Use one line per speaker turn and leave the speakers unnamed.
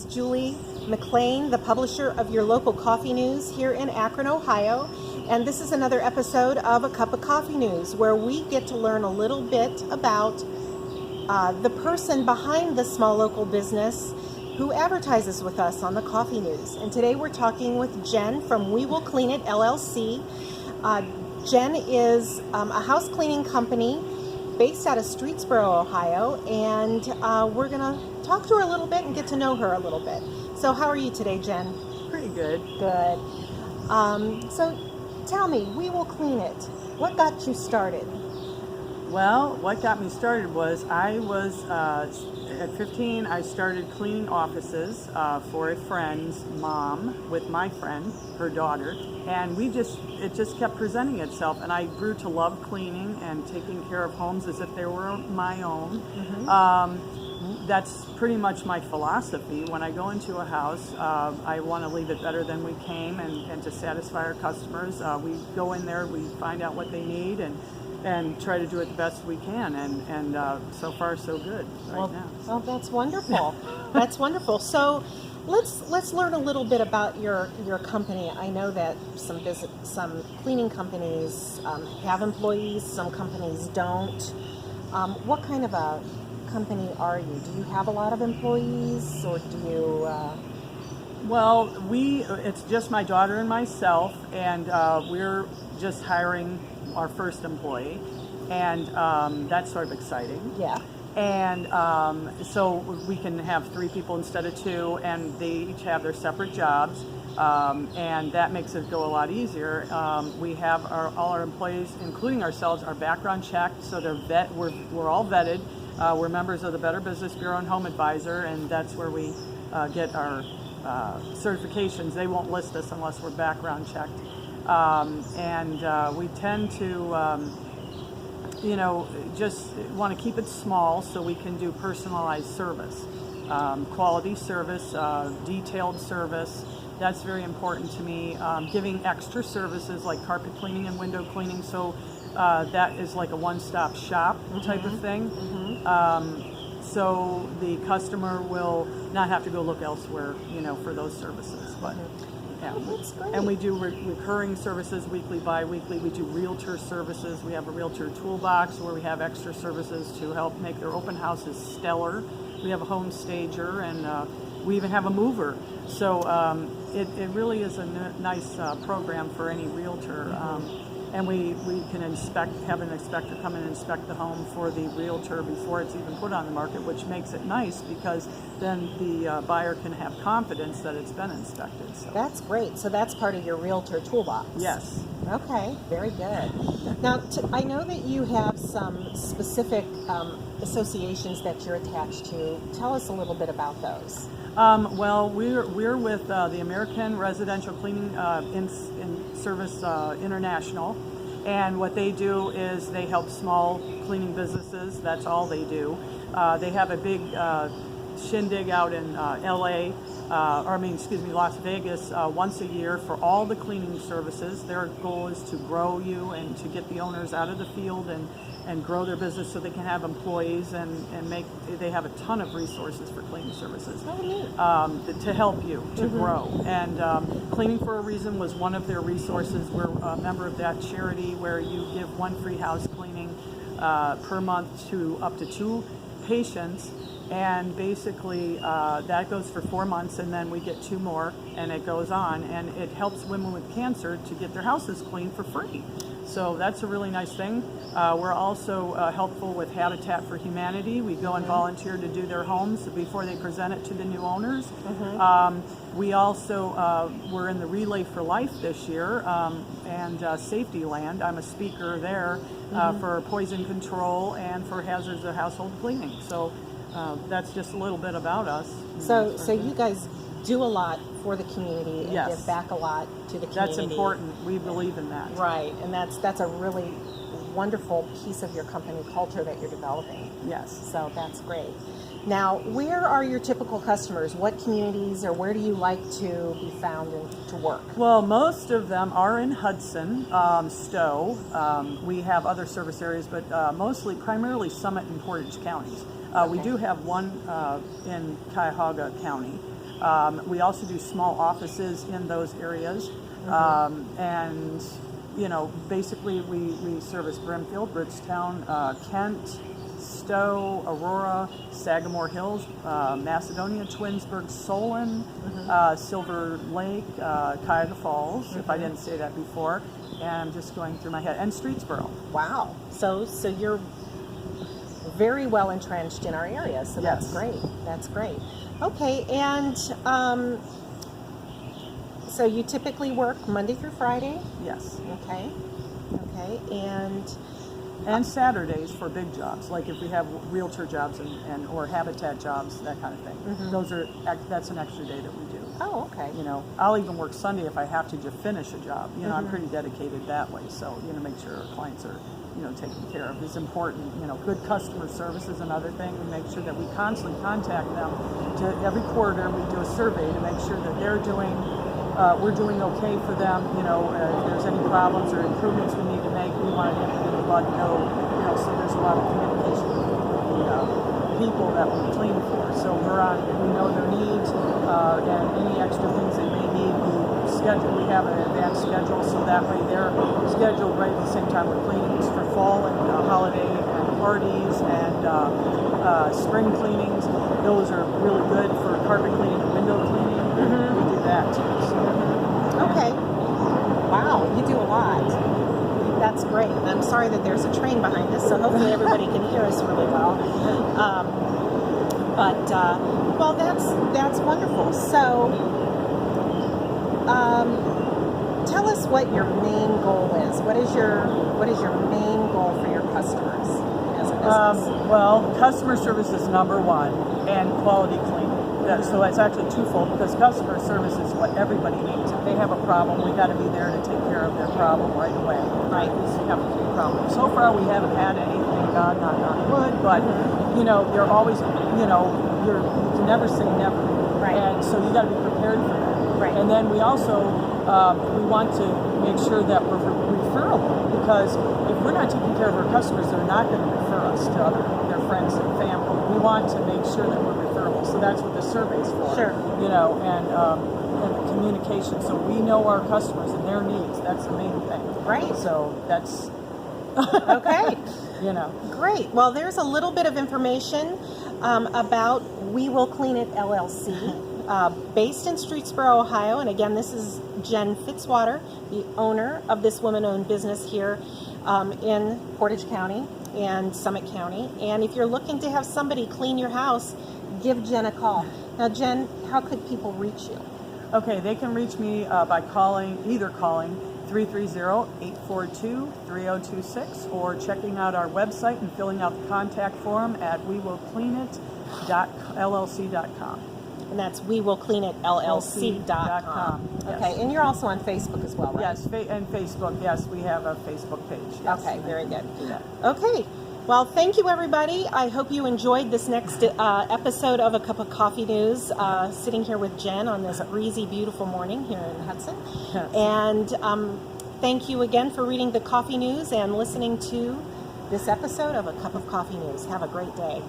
Julie McLean, the publisher of your local coffee news here in Akron, Ohio. And this is another episode of A Cup of Coffee News, where we get to learn a little bit about the person behind the small local business who advertises with us on the coffee news. And today we're talking with Jen from We Will Clean It, LLC. Jen is a house cleaning company based out of Streetsboro, Ohio, and we're going to talk to her a little bit and get to know her a little bit. So how are you today, Jen?
Pretty good.
Good. So tell me, We Will Clean It. What got you started?
Well, what got me started was at 15, I started cleaning offices for a friend's mom with my friend, her daughter, and it just kept presenting itself, and I grew to love cleaning and taking care of homes as if they were my own. Mm-hmm. That's pretty much my philosophy. When I go into a house, I want to leave it better than we came, and to satisfy our customers. We go in there, we find out what they need, and try to do it the best we can, and so far so good now.
Well, that's wonderful. That's wonderful. So let's learn a little bit about your company. I know that some cleaning companies have employees, some companies don't. What kind of a company are you? Do you have a lot of employees, or do you?
Well, it's just my daughter and myself, and we're just hiring our first employee, and that's sort of exciting.
Yeah.
And so we can have 3 people instead of 2, and they each have their separate jobs, and that makes it go a lot easier. We have all our employees, including ourselves, are background checked, so we're all vetted. We're members of the Better Business Bureau and Home Advisor, and that's where we get our certifications. They won't list us unless we're background checked. We tend to, just want to keep it small so we can do personalized service, quality service, detailed service. That's very important to me. Giving extra services like carpet cleaning and window cleaning, so that is like a one-stop shop type of thing. Mm-hmm. So the customer will not have to go look elsewhere, for those services. But yeah.
Oh, that's great.
And we do recurring services weekly, bi-weekly. We do realtor services. We have a realtor toolbox where we have extra services to help make their open houses stellar. We have a home stager, and we even have a mover. So it really is a nice program for any realtor. And we can have an inspector come in and inspect the home for the realtor before it's even put on the market, which makes it nice because then the buyer can have confidence that it's been inspected. So.
That's great. So that's part of your realtor toolbox.
Yes.
Okay, very good. Now, I know that you have some specific associations that you're attached to. Tell us a little bit about those.
Well, we're with the American Residential Cleaning Service International, and what they do is they help small cleaning businesses. That's all they do. They have a big shindig out in Las Vegas once a year for all the cleaning services. Their goal is to grow you and to get the owners out of the field and grow their business so they can have employees and they have a ton of resources for cleaning services to help you to grow. And Cleaning for a Reason was one of their resources. We're a member of that charity where you give 1 free house cleaning per month to up to 2 patients. And basically that goes for 4 months, and then we get 2 more, and it goes on, and it helps women with cancer to get their houses cleaned for free. So that's a really nice thing. We're also helpful with Habitat for Humanity. We go and volunteer to do their homes before they present it to the new owners. Mm-hmm. We also were in the Relay for Life this year, and Safety Land. I'm a speaker there for poison control and for hazards of household cleaning. So that's just a little bit about us.
So you guys do a lot for the community and
yes.
give back a lot to the community.
That's important. We believe in that.
Right, and that's a really wonderful piece of your company culture that you're developing.
Yes.
So that's great. Now, where are your typical customers? What communities, or where do you like to be found and to work?
Well, most of them are in Hudson, Stowe. We have other service areas, but primarily Summit and Portage counties.
Okay.
We do have one in Cuyahoga County. We also do small offices in those areas. And, you know, basically we service Brimfield, Bridgetown, Kent, Stowe, Aurora, Sagamore Hills, Macedonia, Twinsburg, Solon, Silver Lake, Cuyahoga Falls, if I didn't say that before, and I'm just going through my head, and Streetsboro.
Wow. So you're very well entrenched in our area, so that's
Yes.
great. That's great. Okay, and so you typically work Monday through Friday?
Yes.
Okay. Okay,
And Saturdays for big jobs, like if we have realtor jobs and or habitat jobs, that kind of thing. That's an extra day that we do.
oh, okay.
You know, I'll even work Sunday if I have to just finish a job. You know, I'm pretty dedicated that way. So, you know, make sure our clients are, you know, taken care of is important. You know, good customer service is another thing. We make sure that we constantly contact them. Every quarter we do a survey to make sure that we're doing okay for them. You know, if there's any problems or improvements we need to make, we want to let them know. You know, so there's a lot of communication with the people that we clean for. So we know their needs and any extra things they may need. We have an advanced schedule, so that way they're scheduled right at the same time we're cleaning for fall and holiday and parties and spring cleanings. Those are really good for carpet cleaning and window cleaning. We do that too. So,
Okay. Wow, you do a lot. That's great. I'm sorry that there's a train behind us, so hopefully everybody can hear us really well. Well, that's wonderful. So, tell us what your main goal is. What is your main goal for your customers as a business?
Well, customer service is number one, and quality cleaning. So it's actually twofold, because customer service is what everybody needs. If they have a problem, we got to be there to take care of their problem right away. Right? Because you have a big problem. So far, we haven't had anything. God, knock on wood. But you know, they're always, you know, you can never say never.
Right.
And so you got to be prepared for that.
Right.
And then we also we want to make sure that we're referable, because if we're not taking care of our customers, they're not going to refer us to their friends and family. We want to make sure that we're referable. So that's what the survey's for.
Sure.
You know, and the communication. So we know our customers and their needs. That's the main thing.
Right.
So that's
Okay.
you know.
Great. Well, there's a little bit of information about We Will Clean It LLC, based in Streetsboro, Ohio. And again, this is Jen Fitzwater, the owner of this woman-owned business here in Portage County and Summit County. And if you're looking to have somebody clean your house, give Jen a call. Now, Jen, how could people reach you?
Okay, they can reach me by calling 330-842-3026 or checking out our website and filling out the contact form at wewillcleanit.llc.com.
And that's wewillcleanitllc.com.
Yes.
Okay, and you're also on Facebook as well, right?
Yes, and Facebook. Yes, we have a Facebook page. Yes,
Okay, very good.
Do that.
Okay, well, thank you, everybody. I hope you enjoyed this next episode of A Cup of Coffee News, sitting here with Jen on this breezy, beautiful morning here in Hudson.
Yes.
And thank you again for reading the Coffee News and listening to this episode of A Cup of Coffee News. Have a great day.